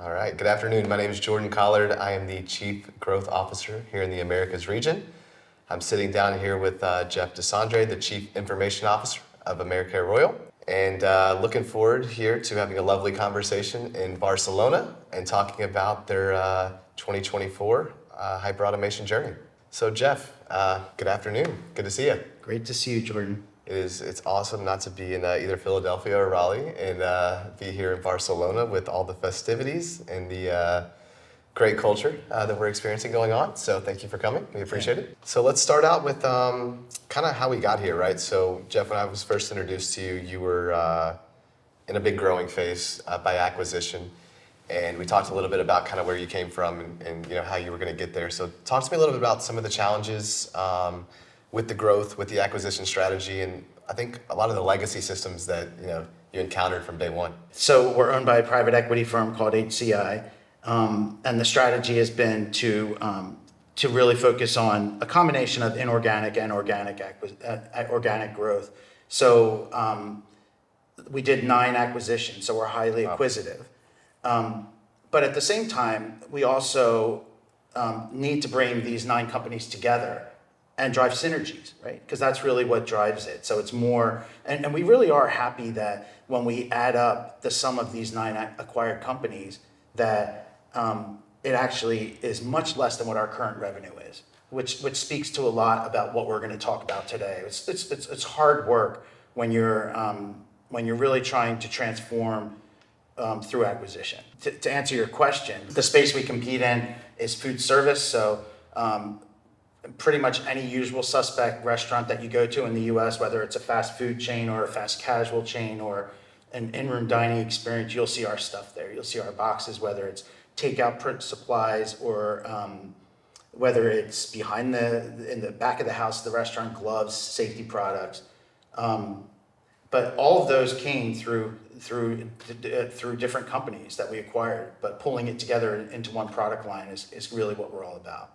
All right, good afternoon. My name is Jordan Collard. I am the Chief Growth Officer here in the Americas region. I'm sitting down here with Jeff DeSandre, the Chief Information Officer of AmerCareRoyal, and looking forward here to having a lovely conversation in Barcelona and talking about their 2024 hyperautomation journey. So Jeff, good afternoon. Good to see you. Great to see you, Jordan. It's awesome not to be in either Philadelphia or Raleigh and be here in Barcelona with all the festivities and the great culture that we're experiencing going on. So thank you for coming. We appreciate it. So let's start out with kind of how we got here, right? So Jeff, when I was first introduced to you, you were in a big growing phase by acquisition. And we talked a little bit about kind of where you came from and how you were going to get there. So talk to me a little bit about some of the challenges with the growth, with the acquisition strategy, and I think a lot of the legacy systems that you encountered from day one. So we're owned by a private equity firm called HCI, and the strategy has been to really focus on a combination of inorganic and organic growth. So we did 9 acquisitions, so we're highly acquisitive. But at the same time, we also need to bring these 9 companies together and drive synergies, right? Because that's really what drives it. So it's more, and we really are happy that when we add up the sum of these 9 acquired companies, that it actually is much less than what our current revenue is, which speaks to a lot about what we're going to talk about today. It's hard work when you're really trying to transform through acquisition. To answer your question, the space we compete in is food service. So pretty much any usual suspect restaurant that you go to in the US, whether it's a fast food chain or a fast casual chain or an in-room dining experience, you'll see our stuff there. You'll see our boxes, whether it's takeout print supplies or whether it's in the back of the house, the restaurant, gloves, safety products. But all of those came through different companies that we acquired, but pulling it together into one product line is really what we're all about.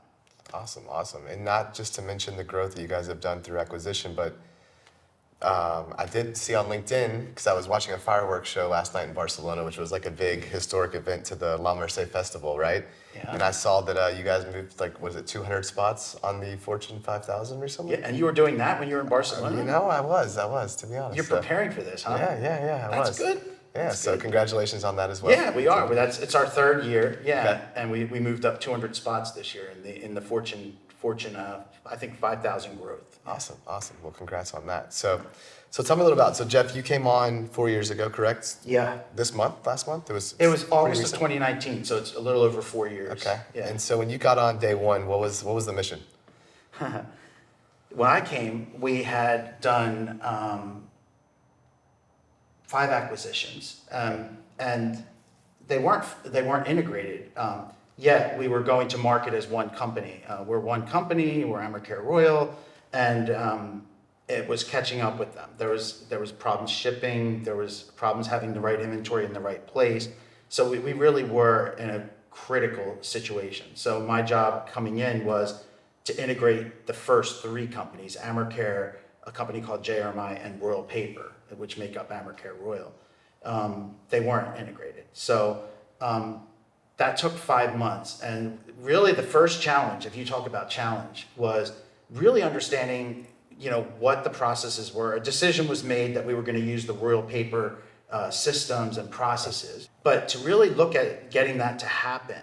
Awesome. And not just to mention the growth that you guys have done through acquisition, but I did see on LinkedIn, because I was watching a fireworks show last night in Barcelona, which was like a big historic event to the La Mercè Festival, right? Yeah. And I saw that you guys moved, 200 spots on the Fortune 5000 recently? Yeah, and you were doing that when you were in Barcelona? I was, to be honest. You're preparing for this, huh? Yeah, I was. That's good. Yeah, so congratulations on that as well. Yeah, we are. It's our 3rd year. Yeah, okay. And we moved up 200 spots this year in the Fortune I think 5,000 growth. Awesome. Well, congrats on that. So tell me a little about. So Jeff, you came on 4 years ago, correct? Yeah. Last month? It was August of 2019, so it's a little over 4 years. Okay. Yeah. And so when you got on day one, what was the mission? When I came, we had done 5 acquisitions, and they weren't integrated. Yet we were going to market as one company. We're one company. We're AmerCareRoyal, and it was catching up with them. There was problems shipping. There was problems having the right inventory in the right place. So we really were in a critical situation. So my job coming in was to integrate the first 3 companies: AmerCare, a company called JRMI, and Royal Paper, which make up AmerCareRoyal. They weren't integrated. So that took 5 months. And really the first challenge, if you talk about challenge, was really understanding, what the processes were. A decision was made that we were going to use the Royal Paper systems and processes. But to really look at getting that to happen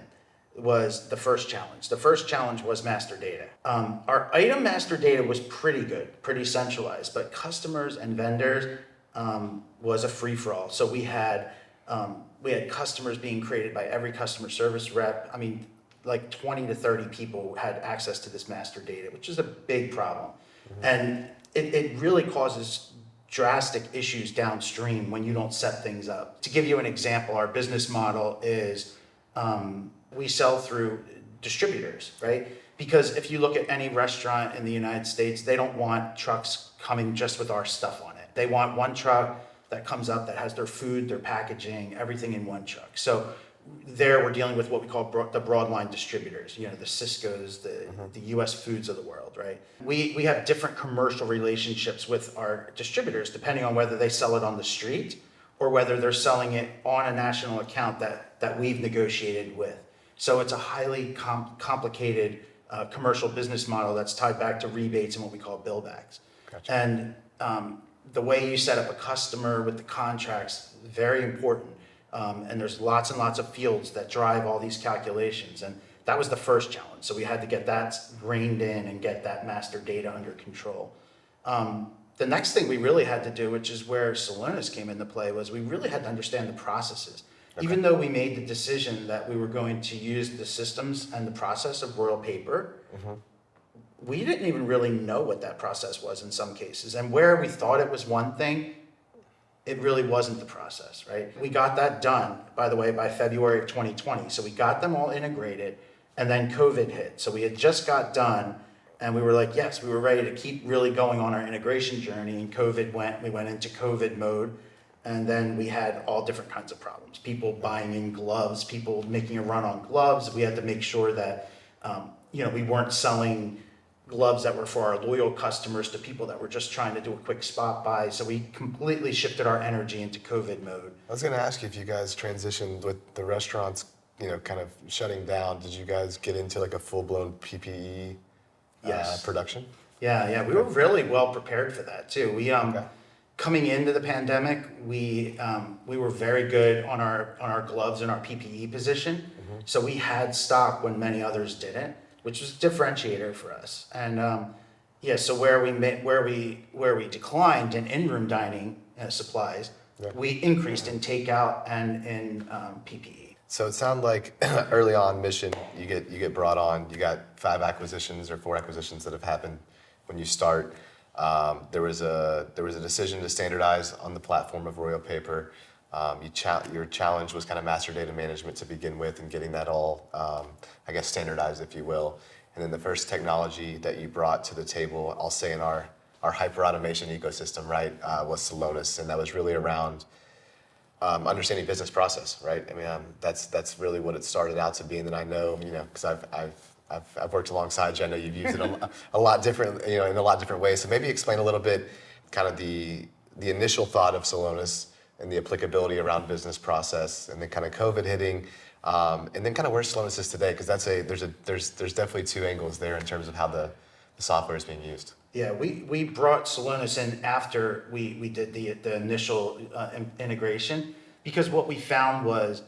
was the first challenge. The first challenge was master data. Our item master data was pretty good, pretty centralized, but customers and vendors was a free-for-all. So we had customers being created by every customer service rep. 20 to 30 people had access to this master data, which is a big problem. Mm-hmm. And it really causes drastic issues downstream when you don't set things up. To give you an example, our business model is we sell through distributors, right? Because if you look at any restaurant in the United States, they don't want trucks coming just with our stuff on it. They want one truck that comes up that has their food, their packaging, everything in one truck. So there we're dealing with what we call the broadline distributors, the Cisco's, the US Foods of the world, right? We have different commercial relationships with our distributors depending on whether they sell it on the street or whether they're selling it on a national account that that we've negotiated with. So it's a highly complicated commercial business model that's tied back to rebates and what we call billbacks. Gotcha. And the way you set up a customer with the contracts, very important. And there's lots and lots of fields that drive all these calculations. And that was the first challenge. So we had to get that reined in and get that master data under control. The next thing we really had to do, which is where Celonis came into play, was we really had to understand the processes. Okay. Even though we made the decision that we were going to use the systems and the process of Royal Paper, we didn't even really know what that process was in some cases. And where we thought it was one thing, it really wasn't the process, right? We got that done, by the way, by February of 2020. So we got them all integrated, and then COVID hit. So we had just got done, and we were like, yes, we were ready to keep really going on our integration journey, and we went into COVID mode, and then we had all different kinds of problems. People buying in gloves, people making a run on gloves. We had to make sure that, we weren't selling gloves that were for our loyal customers to people that were just trying to do a quick spot buy. So we completely shifted our energy into COVID mode. I was going to ask you if you guys transitioned with the restaurants, kind of shutting down. Did you guys get into like a full-blown PPE production? Yeah. We were really well prepared for that too. We coming into the pandemic, we were very good on our gloves and our PPE position. So we had stock when many others didn't, which was a differentiator for us. And so where we declined in in-room dining supplies, we increased in takeout and in PPE. So it sounded like early on mission, you get brought on. You got 5 acquisitions or 4 acquisitions that have happened when you start. There was a decision to standardize on the platform of Royal Paper. Your challenge was kind of master data management to begin with and getting that all, standardized, if you will. And then the first technology that you brought to the table, I'll say in our hyper automation ecosystem, right, was Celonis, and that was really around understanding business process, right? I mean, that's really what it started out to be. And then I know, because I've worked alongside you. I know you've used it a lot different, in a lot different ways. So maybe explain a little bit, kind of the initial thought of Celonis and the applicability around business process, and then kind of COVID hitting, and then kind of where Celonis is today, because there's definitely 2 angles there in terms of how the software is being used. Yeah, we brought Celonis in after we did the initial integration, because what we found was,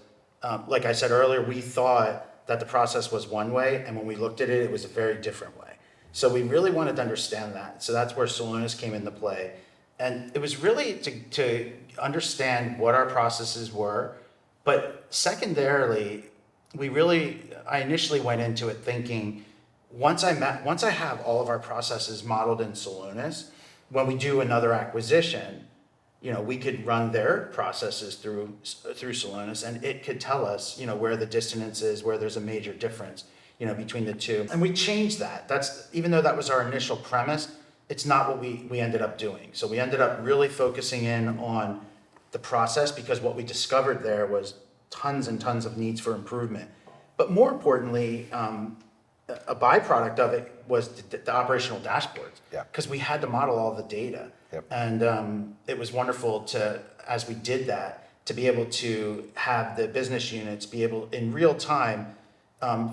like I said earlier, we thought that the process was one way, and when we looked at it, it was a very different way. So we really wanted to understand that. So that's where Celonis came into play. And it was really to understand what our processes were, but secondarily, I initially went into it thinking, once I have all of our processes modeled in Celonis, when we do another acquisition, we could run their processes through Celonis, and it could tell us, where the dissonance is, where there's a major difference, between the two. And we changed that. Even though that was our initial premise, it's not what we ended up doing. So we ended up really focusing in on the process, because what we discovered there was tons and tons of needs for improvement. But more importantly, a byproduct of it was the operational dashboards, because we had to model all the data. Yep. And it was wonderful as we did that, to be able to have the business units be able in real time,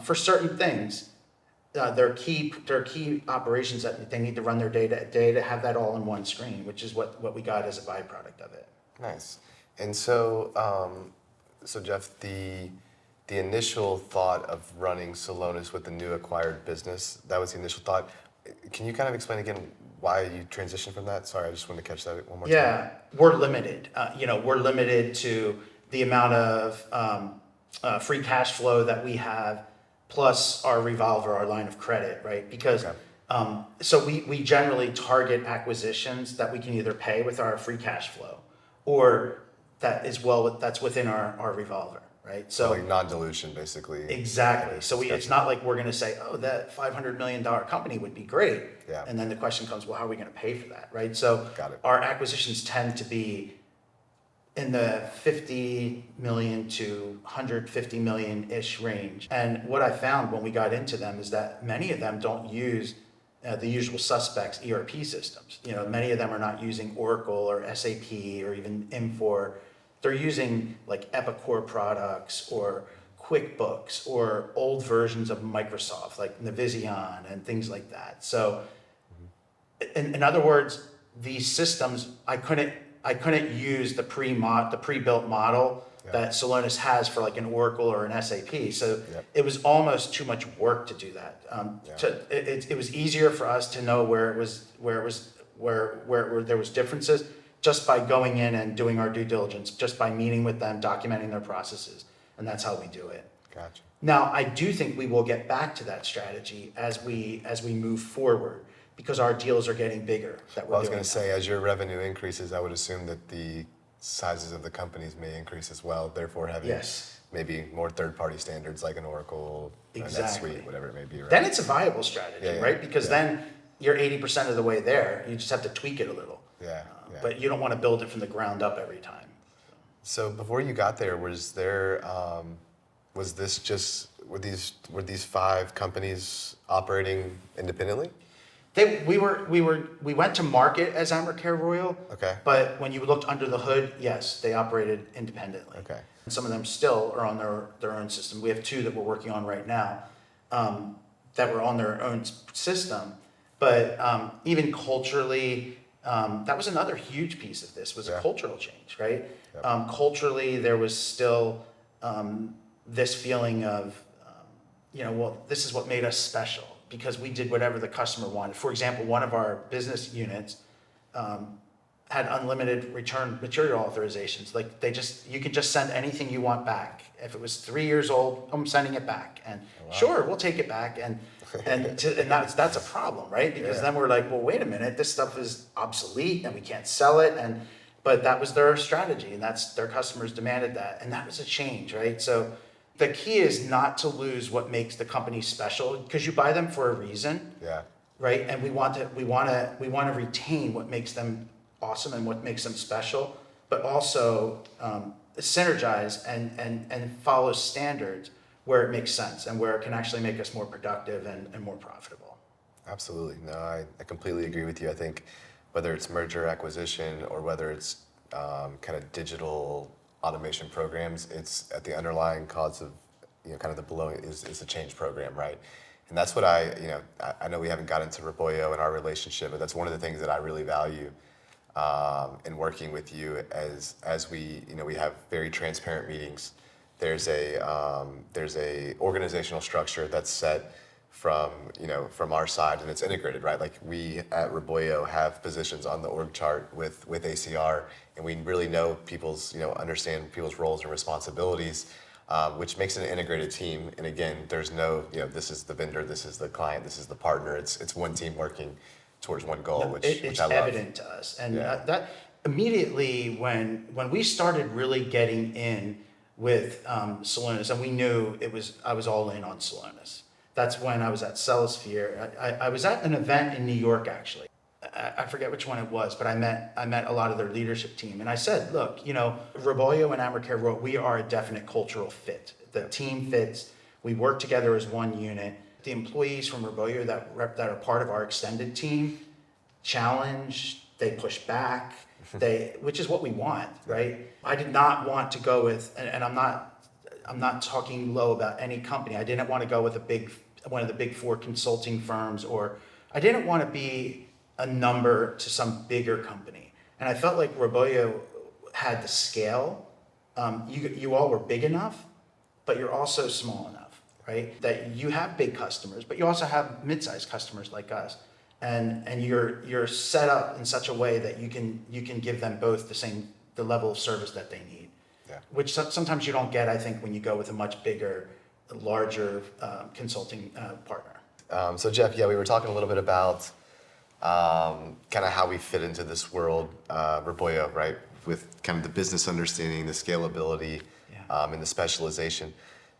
for certain things, their key operations that they need to run their data, have that all in one screen, which is what we got as a byproduct of it. Nice. And so, Jeff, the initial thought of running Celonis with the new acquired business, that was the initial thought. Can you kind of explain again why you transitioned from that? Sorry, I just wanted to catch that one more time. Yeah, we're limited. We're limited to the amount of free cash flow that we have, plus our revolver, our line of credit, right? Because so we generally target acquisitions that we can either pay with our free cash flow, or that's within our revolver, right? So like non-dilution, basically. Exactly. So it's not like we're going to say, oh, that $500 million company would be great. Yeah. And then the question comes, well, how are we going to pay for that, right? So our acquisitions tend to be in the 50 million to 150 million-ish range. And what I found when we got into them is that many of them don't use the usual suspects ERP systems. Many of them are not using Oracle or SAP or even Infor. they're using like Epicor products or QuickBooks or old versions of Microsoft, like Navision and things like that. So, in other words, these systems, I couldn't use the pre-built model that Celonis has for like an Oracle or an SAP. So it was almost too much work to do that. It was easier for us to know where there was differences just by going in and doing our due diligence, just by meeting with them, documenting their processes, and that's how we do it. Gotcha. Now, I do think we will get back to that strategy as we move forward, because our deals are getting bigger. I was going to say, as your revenue increases, I would assume that the sizes of the companies may increase as well, therefore having maybe more third-party standards like an Oracle, a NetSuite, whatever it may be. Right? Then it's a viable strategy, right? Because then you're 80% of the way there. You just have to tweak it a little. But you don't want to build it from the ground up every time. So before you got there, was there was this just were these 5 companies operating independently? We went to market as AmerCareRoyal. Okay. But when you looked under the hood, yes, they operated independently. Okay. And some of them still are on their own system. We have 2 that we're working on right now that were on their own system. But even culturally, that was another huge piece of this, was a cultural change, right? Culturally, there was still this feeling of, well, this is what made us special, because we did whatever the customer wanted. For example, one of our business units had unlimited return material authorizations. Like you could just send anything you want back. If it was 3 years old, I'm sending it back. And sure, we'll take it back. And that's a problem, right? Because then we're like, well, wait a minute, this stuff is obsolete and we can't sell it. But that was their strategy, and their customers demanded that. And that was a change, right? So the key is not to lose what makes the company special, because you buy them for a reason, right? And we want to retain what makes them awesome and what makes them special, but also synergize and follow standards where it makes sense and where it can actually make us more productive and more profitable. Absolutely. No, I completely agree with you. I think whether it's merger acquisition or whether it's kind of digital automation programs, it's at the underlying cause of kind of the below is a change program, right? And that's what I know we haven't got into Roboyo and our relationship, but that's one of the things that I really value in working with you as we we have very transparent meetings. There's a organizational structure that's set from our side, and it's integrated, right? Like we at Roboyo have positions on the org chart with ACR, and we really know understand people's roles and responsibilities, which makes it an integrated team. And again, there's no this is the vendor, this is the client, this is the partner. It's one team working towards one goal, which I love. It's evident to us, and that immediately when we started really getting in with Celonis, and we knew I was all in on Celonis. That's when I was at Celosphere. I was at an event in New York, actually. I forget which one it was, but I met a lot of their leadership team, and I said, look, Roboyo and AmerCareRoyal, we are a definite cultural fit. The team fits. We work together as one unit. The employees from Roboyo that are part of our extended team challenge, they push back, which is what we want, right? I did not want to go with, and I'm not talking low about any company. I didn't want to go with one of the big 4 consulting firms, or I didn't want to be a number to some bigger company. And I felt like Roboyo had the scale. You all were big enough, but you're also small enough, right? That you have big customers, but you also have mid-sized customers like us. And you're set up in such a way that you can give them both the level of service that they need. Which sometimes you don't get, I think, when you go with a much bigger, larger consulting partner. So Jeff, we were talking a little bit about kind of how we fit into this world, Roboyo, right? With kind of the business understanding, the scalability, and the specialization.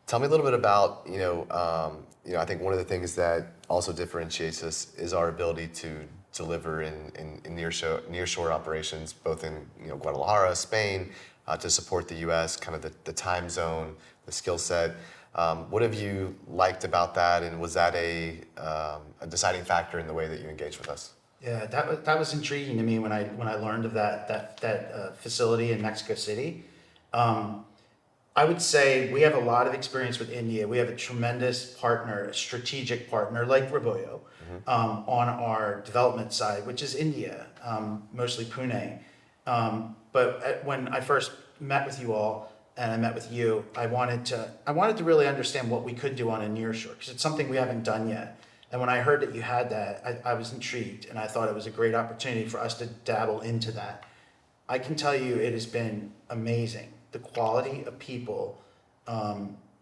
Tell me a little bit about, I think one of the things that also differentiates us is our ability to deliver in nearshore operations, both in Guadalajara, Spain, to support the U.S., kind of the time zone, the skill set. What have you liked about that, and was that a deciding factor in the way that you engaged with us? Yeah, that was intriguing to me when I learned of that facility in Mexico City, I would say we have a lot of experience with India. We have a tremendous partner, a strategic partner like Roboyo, on our development side, which is India, mostly Pune. When I first met with you all and I met with you, I wanted to really understand what we could do on a nearshore because it's something we haven't done yet. And when I heard that you had that, I was intrigued and I thought it was a great opportunity for us to dabble into that. I can tell you it has been amazing. The quality of people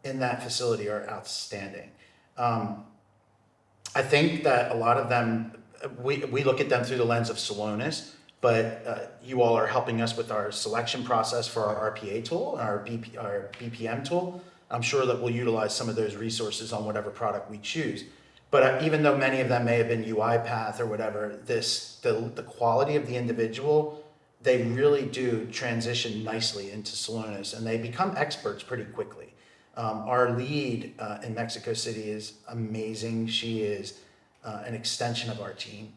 in that facility are outstanding. I think that a lot of them, we look at them through the lens of Salonis, but you all are helping us with our selection process for our RPA tool, our BPM tool. I'm sure that we'll utilize some of those resources on whatever product we choose. But even though many of them may have been UiPath or whatever, the quality of the individual, they really do transition nicely into Salonis and they become experts pretty quickly. Our lead in Mexico City is amazing. She is an extension of our team.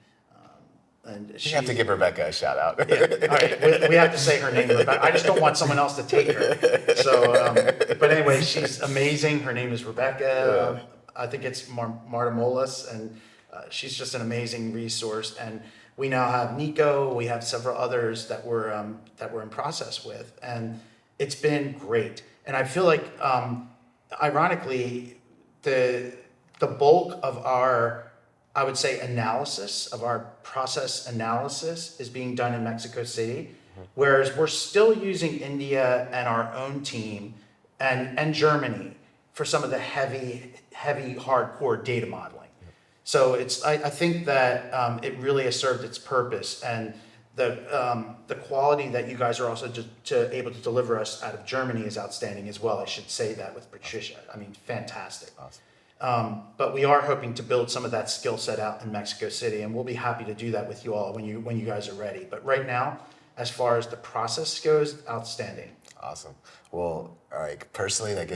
And You have to give Rebecca a shout out. Yeah, all right. We have to say her name, Rebecca. I just don't want someone else to take her. So, but anyway, she's amazing. Her name is Rebecca. I think it's Marta Molas, and she's just an amazing resource. And we now have Nico. We have several others that we're in process with, and it's been great. And I feel like, ironically, the bulk of our, I would say, analysis of our process analysis is being done in Mexico City, whereas we're still using India and our own team and Germany for some of the heavy hardcore data modeling. So I think that it really has served its purpose, and the quality that you guys are also able to deliver us out of Germany is outstanding as well. I should say that with Patricia. I mean, fantastic. Awesome. But we are hoping to build some of that skill set out in Mexico City, and we'll be happy to do that with you all when you guys are ready. But right now, as far as the process goes, outstanding. Awesome. Well, personally, that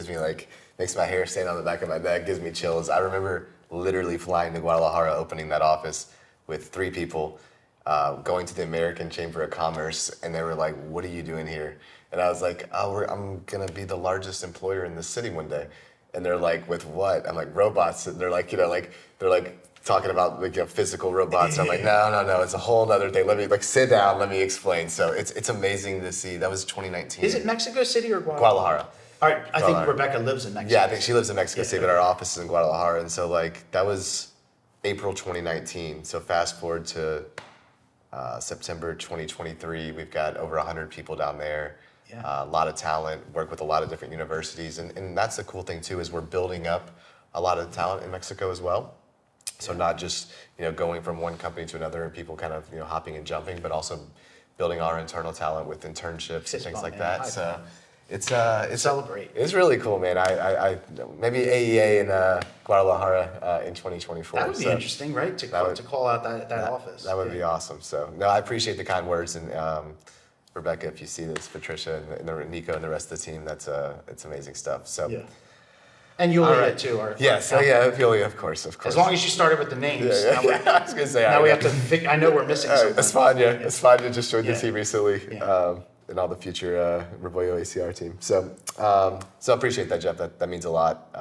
makes my hair stand on the back of my neck, gives me chills. I remember literally flying to Guadalajara, opening that office with 3 people, going to the American Chamber of Commerce, and they were like, "What are you doing here?" And I was like, I'm gonna be the largest employer in the city one day. And they're like, "With what?" I'm like, "Robots." And they're like, talking about physical robots. I'm like, no, it's a whole nother thing. Let me sit down, let me explain. So it's amazing to see. That was 2019. Is it Mexico City or Guadalajara? All right, I think Rebecca lives in Mexico. Yeah, I think she lives in Mexico City, but our office is in Guadalajara. And so that was April 2019. So fast forward to September 2023, we've got over 100 people down there. Yeah. A lot of talent, work with a lot of different universities. And that's the cool thing too, is we're building up a lot of talent in Mexico as well. So not just going from one company to another and people kind of hopping and jumping, but also building our internal talent with internships and things like that. So it's celebrate. It's really cool, man. I maybe AEA in Guadalajara in 2024. That would be interesting, right? To call out that office. That would be awesome. So no, I appreciate the kind words, and Rebecca, if you see this, Patricia and Nico and the rest of the team, it's amazing stuff. So. Yeah. And Yulia too. Yulia, of course. As long as you started with the names. Yeah. I was gonna say. Now we have to. I know we're missing someone. Espana just joined the team recently, and all the future Roboyo ACR team. So I appreciate that, Jeff. That means a lot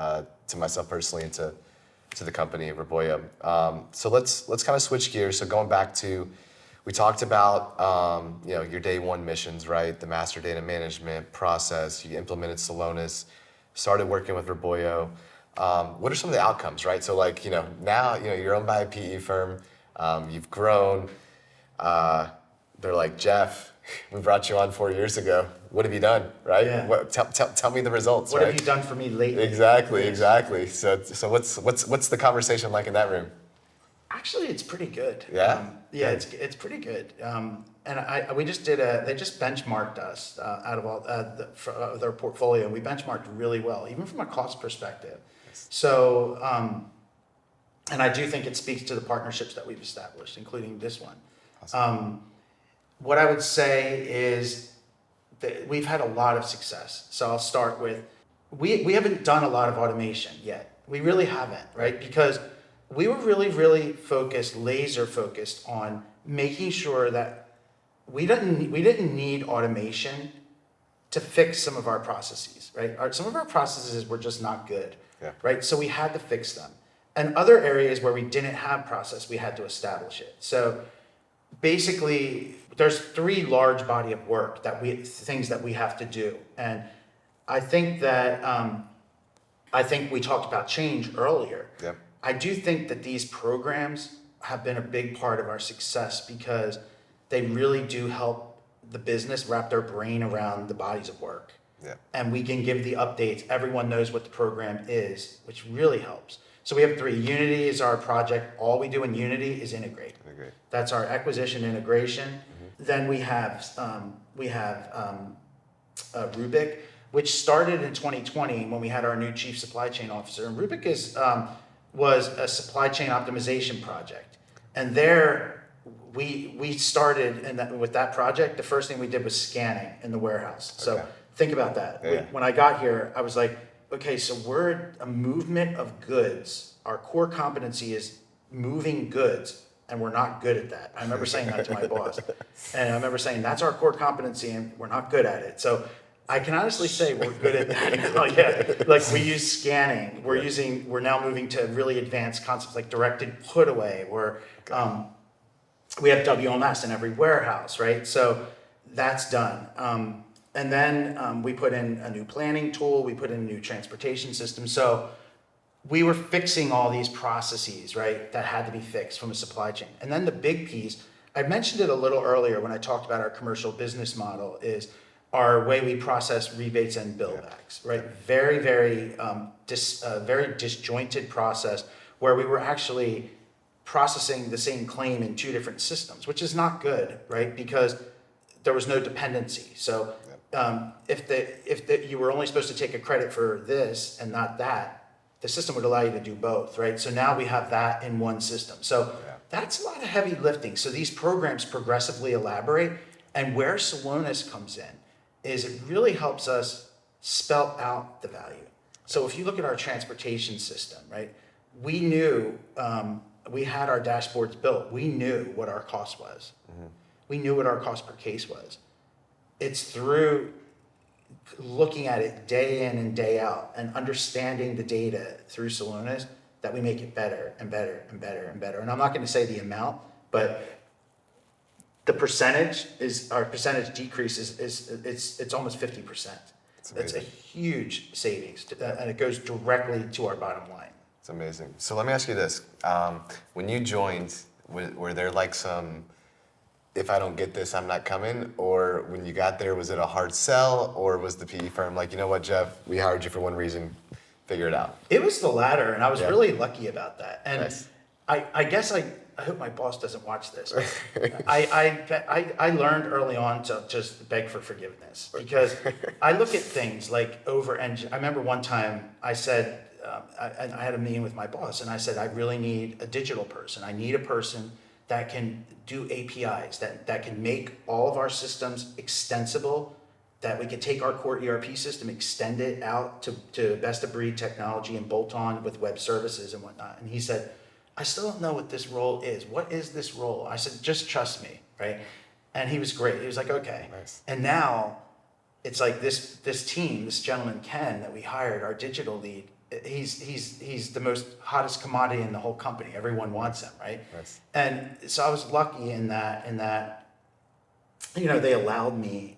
to myself personally and to the company Roboyo. So let's kind of switch gears. So going back to, we talked about your day one missions, right? The master data management process. You implemented Salonis. Started working with Roboyo. What are some of the outcomes, right? So now you're owned by a PE firm. You've grown. They're like, "Jeff, we brought you on 4 years ago. What have you done, right? Yeah. Tell me the results. What have you done for me lately?" Exactly. So what's the conversation like in that room? Actually, it's pretty good. Yeah. It's pretty good. And we just they just benchmarked us out of all their portfolio. We benchmarked really well, even from a cost perspective. Yes. So, and I do think it speaks to the partnerships that we've established, including this one. Awesome. What I would say is that we've had a lot of success. So I'll start with, we haven't done a lot of automation yet. We really haven't, right? Because we were really laser focused on making sure that we didn't need automation to fix some of our processes, right? Some of our processes were just not good, right? So we had to fix them. And other areas where we didn't have process, we had to establish it. So basically, there's 3 large body of work things that we have to do. And I think that, I think we talked about change earlier. Yep. I do think that these programs have been a big part of our success because they really do help the business wrap their brain around the bodies of work. Yeah. And we can give the updates. Everyone knows what the program is, which really helps. So we have 3. Unity is our project. All we do in Unity is integrate. That's our acquisition integration. Mm-hmm. Then we have Rubik, which started in 2020 when we had our new chief supply chain officer. And Rubik was a supply chain optimization project. And there we started with that project. The first thing we did was scanning in the warehouse. So think about that. Yeah. When I got here, I was like, okay, so we're a movement of goods. Our core competency is moving goods, and we're not good at that. I remember saying that to my boss. And I remember saying, that's our core competency, and we're not good at it. So I can honestly say we're good at that. Like we use scanning. We're now moving to really advanced concepts like directed put away, where we have WMS in every warehouse, right? So that's done. And then we put in a new planning tool. We put in a new transportation system. So we were fixing all these processes, right, that had to be fixed from a supply chain. And then the big piece, I mentioned it a little earlier when I talked about our commercial business model, is our way we process rebates and billbacks, right? Very, very, very disjointed process where we were actually processing the same claim in 2 different systems, which is not good, right? Because there was no dependency. So if you were only supposed to take a credit for this and not that, the system would allow you to do both, right? So now we have that in one system. So that's a lot of heavy lifting. So these programs progressively elaborate, and where Celonis comes in is it really helps us spell out the value. So if you look at our transportation system, right, we knew, we had our dashboards built. We knew what our cost was. Mm-hmm. We knew what our cost per case was. It's through looking at it day in and day out and understanding the data through Celonis that we make it better and better and better and better. And I'm not going to say the amount, but the percentage is, our percentage decrease it's almost 50%. That's a huge savings, and it goes directly to our bottom line. It's amazing. So let me ask you this. When you joined, were there like some, if I don't get this, I'm not coming? Or when you got there, was it a hard sell? Or was the PE firm like, you know what, Jeff, we hired you for one reason, figure it out? It was the latter, and I was really lucky about that. And nice. I guess I hope my boss doesn't watch this. I learned early on to just beg for forgiveness, because I look at things like I remember one time I said, I had a meeting with my boss, and I said, I really need a digital person. I need a person that can do APIs, that can make all of our systems extensible, that we could take our core ERP system, extend it out to best of breed technology and bolt on with web services and whatnot. And he said, I still don't know what this role is. What is this role? I said, just trust me, right? And he was great. He was like, okay. Nice. And now it's like this team, this gentleman, Ken, that we hired, our digital lead, he's the most hottest commodity in the whole company. Everyone wants him, right? Nice. And so I was lucky in that, you know, they allowed me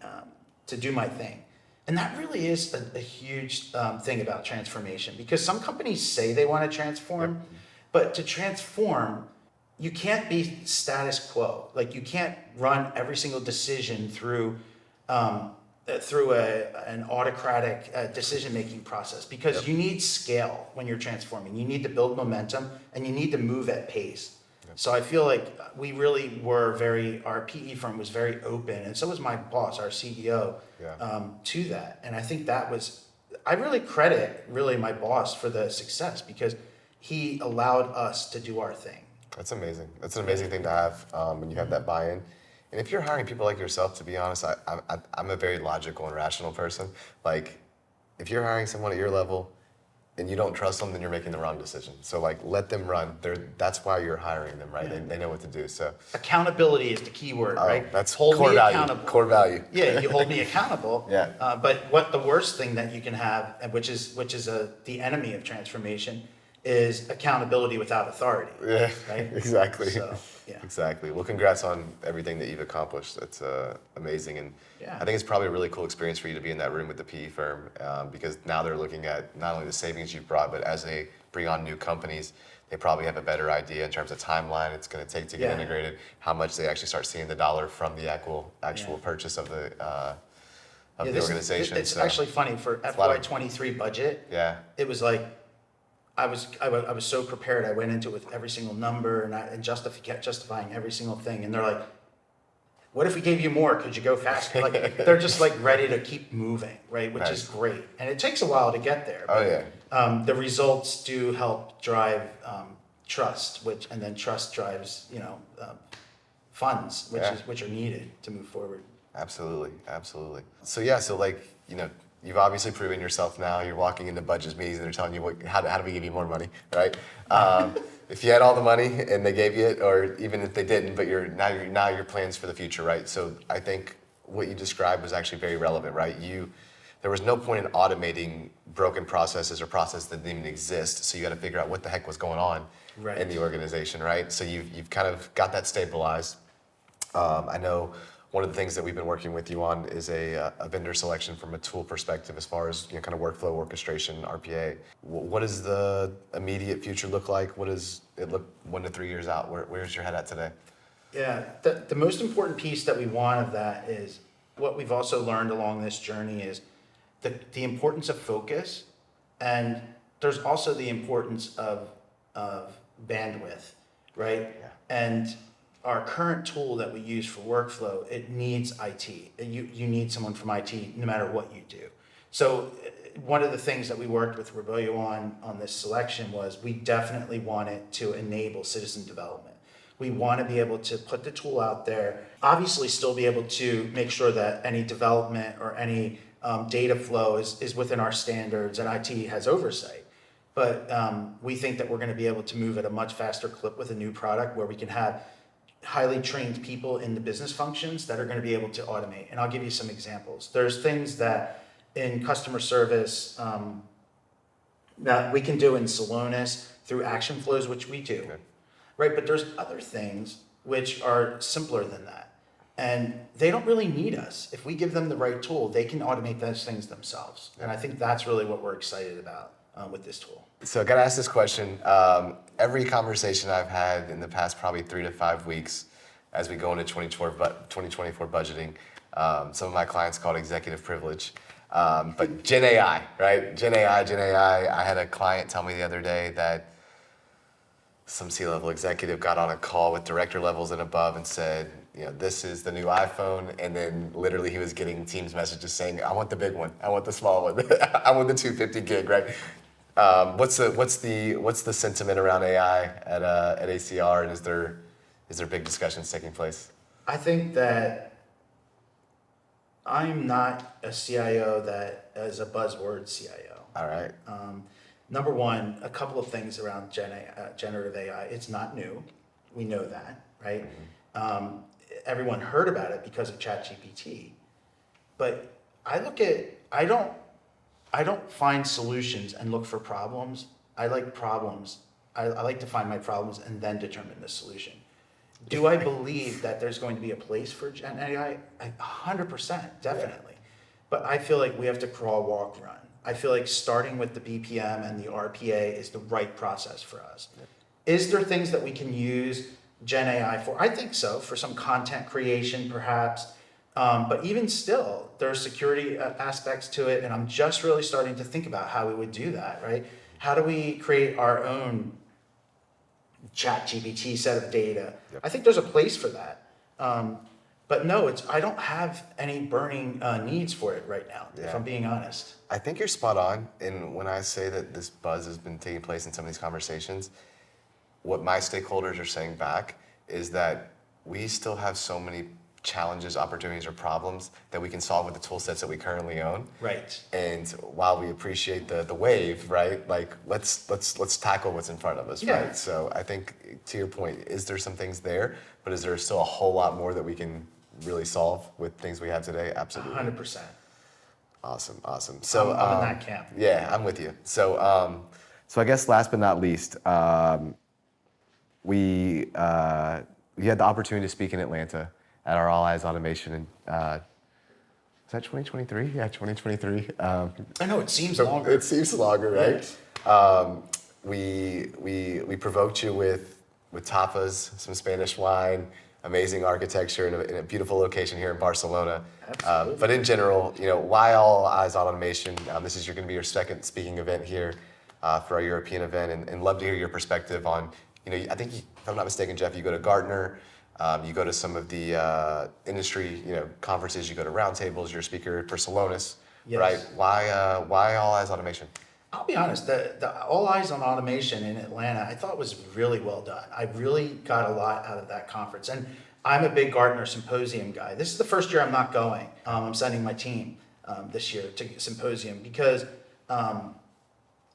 to do my thing. And that really is a huge thing about transformation, because some companies say they want to transform, but to transform, you can't be status quo. Like, you can't run every single decision through an autocratic decision-making process, because you need scale when you're transforming. You need to build momentum, and you need to move at pace. So I feel like we really were our PE firm was very open, and so was my boss, our CEO, to that. And I think I really credit my boss for the success, because he allowed us to do our thing. That's amazing. That's an amazing thing to have when you have that buy-in. And if you're hiring people like yourself, to be honest, I'm a very logical and rational person. Like, if you're hiring someone at your level, and you don't trust them, then you're making the wrong decision. So like, let them run. That's why you're hiring them, right? Yeah. They know what to do. So Accountability is the key word, right? that's Hold core me value. accountable. Core value. Yeah, you hold me accountable. Yeah. But what the worst thing that you can have, and which is the enemy of transformation, is accountability without authority. Yeah. Right. Exactly. So, yeah. Exactly. Well, congrats on everything that you've accomplished. That's amazing, and Yeah. I think it's probably a really cool experience for you to be in that room with the PE firm because now they're looking at not only the savings you've brought, but as they bring on new companies, they probably have a better idea in terms of timeline it's going to take to get Yeah. integrated, how much they actually start seeing the dollar from the actual Yeah. purchase of the This- organization. It's So, actually funny for a lot of- FY23 budget. yeah. It was like I was so prepared. I went into it with every single number and kept justifying every single thing. And they're like, "What if we gave you more? Could you go faster?" Like they're just like ready to keep moving, right? Which is Nice. great. And it takes a while to get there. Oh, yeah. The results do help drive trust, and then trust drives funds, Yeah. which are needed to move forward. Absolutely, absolutely. So yeah, so like, you've obviously proven yourself now. You're walking into budget meetings and they're telling you how do we give you more money, right? If you had all the money and they gave you it, or even if they didn't, but now your plans for the future, right? So I think what you described was actually very relevant, right? There was no point in automating broken processes or processes that didn't even exist. So you got to figure out what the heck was going on Right. in the organization, right? So you've kind of got that stabilized. I know one of the things that we've been working with you on is a vendor selection from a tool perspective as far as kind of workflow orchestration, RPA. What does the immediate future look like? What does it look 1 to 3 years out? Where's your head at today? Yeah, the most important piece that we want of that is what we've also learned along this journey is the importance of focus, and there's also the importance of bandwidth, right? Yeah. And our current tool that we use for workflow, it needs IT. You need someone from IT no matter what you do. So one of the things that we worked with Roboyo on this selection was we definitely wanted to enable citizen development. We want to be able to put the tool out there, obviously still be able to make sure that any development or any data flow is within our standards and IT has oversight. But we think that we're going to be able to move at a much faster clip with a new product where we can have highly trained people in the business functions that are going to be able to automate. And I'll give you some examples. There's things that in customer service that we can do in Celonis through action flows, which we do, Okay. right? But there's other things which are simpler than that. And they don't really need us. If we give them the right tool, they can automate those things themselves. And I think that's really what we're excited about with this tool. So I got to ask this question. Every conversation I've had in the past probably 3 to 5 weeks as we go into 2024 budgeting, some of my clients call it executive privilege. But Gen AI, right? Gen AI. I had a client tell me the other day that some C-level executive got on a call with director levels and above and said, this is the new iPhone, and then literally he was getting Teams messages saying, I want the big one, I want the small one, I want the 250 gig, right? What's the sentiment around AI at ACR, and is there big discussions taking place? I think that I'm not a CIO that is a buzzword CIO. All right. Number one, a couple of things around generative AI. It's not new. We know that, right? Mm-hmm. Everyone heard about it because of ChatGPT. But I don't find solutions and look for problems. I like problems. I like to find my problems and then determine the solution. Do I believe that there's going to be a place for Gen AI? 100%, definitely. Yeah. But I feel like we have to crawl, walk, run. I feel like starting with the BPM and the RPA is the right process for us. Yeah. Is there things that we can use Gen AI for? I think so, for some content creation perhaps. But even still, there are security aspects to it, and I'm just really starting to think about how we would do that, right? How do we create our own ChatGPT set of data? Yep. I think there's a place for that. But no, I don't have any burning needs for it right now, if I'm being honest. I think you're spot on. And when I say that this buzz has been taking place in some of these conversations, what my stakeholders are saying back is that we still have so many challenges, opportunities, or problems that we can solve with the tool sets that we currently own. Right. And while we appreciate the wave, right? Like let's tackle what's in front of us, Yeah. right? So I think to your point, is there some things there, but is there still a whole lot more that we can really solve with things we have today? Absolutely. 100%. Awesome. So I'm in that camp. Yeah, I'm with you. So so I guess last but not least, we had the opportunity to speak in Atlanta at our All Eyes Automation in is that 2023? Yeah, 2023. I know it seems longer. It seems longer, right? Yes. We provoked you with tapas, some Spanish wine, amazing architecture in a beautiful location here in Barcelona. Absolutely. But in general, why All Eyes Automation? This is going to be your second speaking event here for our European event, and love to hear your perspective on. I think if I'm not mistaken, Jeff, you go to Gartner. You go to some of the industry, conferences. You go to roundtables. You're a speaker for Salonis, Yes. right? Why All Eyes Automation? I'll be honest, the All Eyes on Automation in Atlanta, I thought was really well done. I really got a lot out of that conference. And I'm a big Gartner Symposium guy. This is the first year I'm not going. I'm sending my team this year to Symposium because I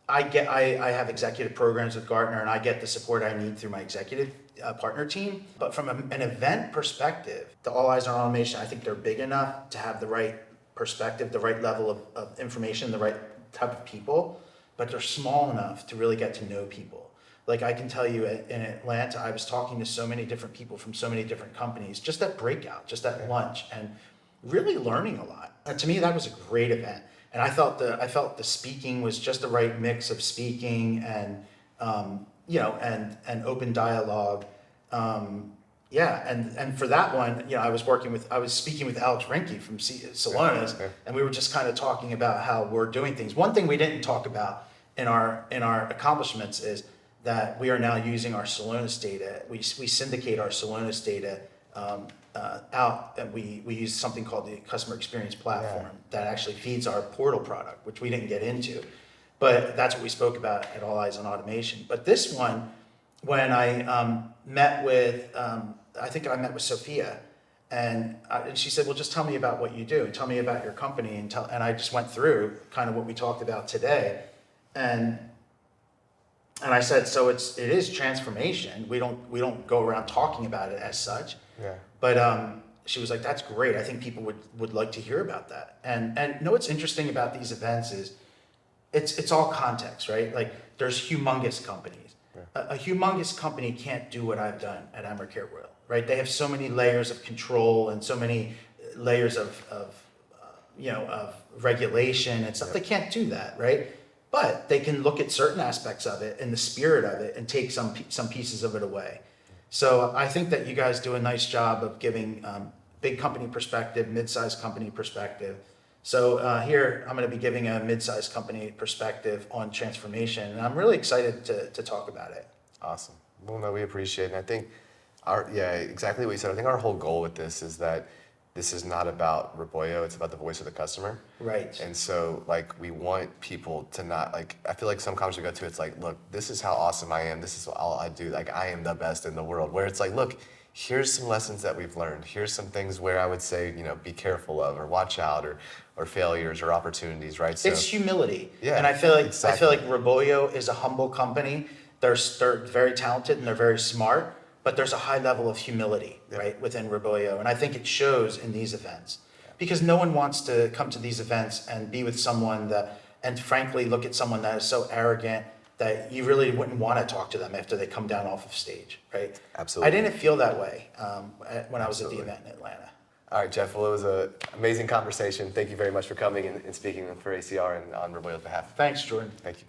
have executive programs with Gartner, and I get the support I need through my executive partner team. But from an event perspective, the All Eyes on Automation, I think they're big enough to have the right perspective, the right level of information, the right type of people, but they're small enough to really get to know people. Like I can tell you in Atlanta, I was talking to so many different people from so many different companies, just at breakout, just at lunch, and really learning a lot. And to me, that was a great event. And I felt the speaking was just the right mix of speaking and and open dialogue. And for that one, I was speaking with Alex Rinke from Salonis, and we were just kind of talking about how we're doing things. One thing we didn't talk about in our accomplishments is that we are now using our Salonis data. We syndicate our Salonis data out, and we use something called the customer experience platform that actually feeds our portal product, which we didn't get into. But that's what we spoke about at All Eyes on Automation. But this one, when I met with, I think I met with Sophia, and she said, well, just tell me about what you do, and tell me about your company, and I just went through kind of what we talked about today. And I said, so it is transformation. We don't go around talking about it as such. Yeah. But she was like, that's great. I think people would like to hear about that. And what's interesting about these events is it's all context, right? Like there's humongous companies. Yeah. A humongous company can't do what I've done at AmerCareRoyal, right? They have so many layers of control and so many layers of regulation and stuff. They can't do that, right? But they can look at certain aspects of it and the spirit of it and take some pieces of it away. So I think that you guys do a nice job of giving big company perspective, mid-sized company perspective. So here I'm going to be giving a mid-sized company perspective on transformation, and I'm really excited to talk about it. Awesome. Well, no, we appreciate it. And I think exactly what you said. I think our whole goal with this is that this is not about Roboyo, it's about the voice of the customer. Right. And so we want people to not I feel like some conferences we go to, it's like, look, this is how awesome I am. This is all I do. Like I am the best in the world. Where it's like, look, here's some lessons that we've learned. Here's some things where I would say, be careful of or watch out or failures or opportunities, right? So, it's humility. Yeah. And I feel like exactly. Roboyo is a humble company. They're very talented and they're very smart. But there's a high level of humility, right, within Roboyo. And I think it shows in these events. Because no one wants to come to these events and be with someone and frankly, look at someone that is so arrogant that you really wouldn't want to talk to them after they come down off of stage, right? Absolutely. I didn't feel that way when I was at the event in Atlanta. All right, Jeff, well, it was an amazing conversation. Thank you very much for coming and speaking for ACR and on Roboyo's behalf. Thanks, Jordan. Thank you.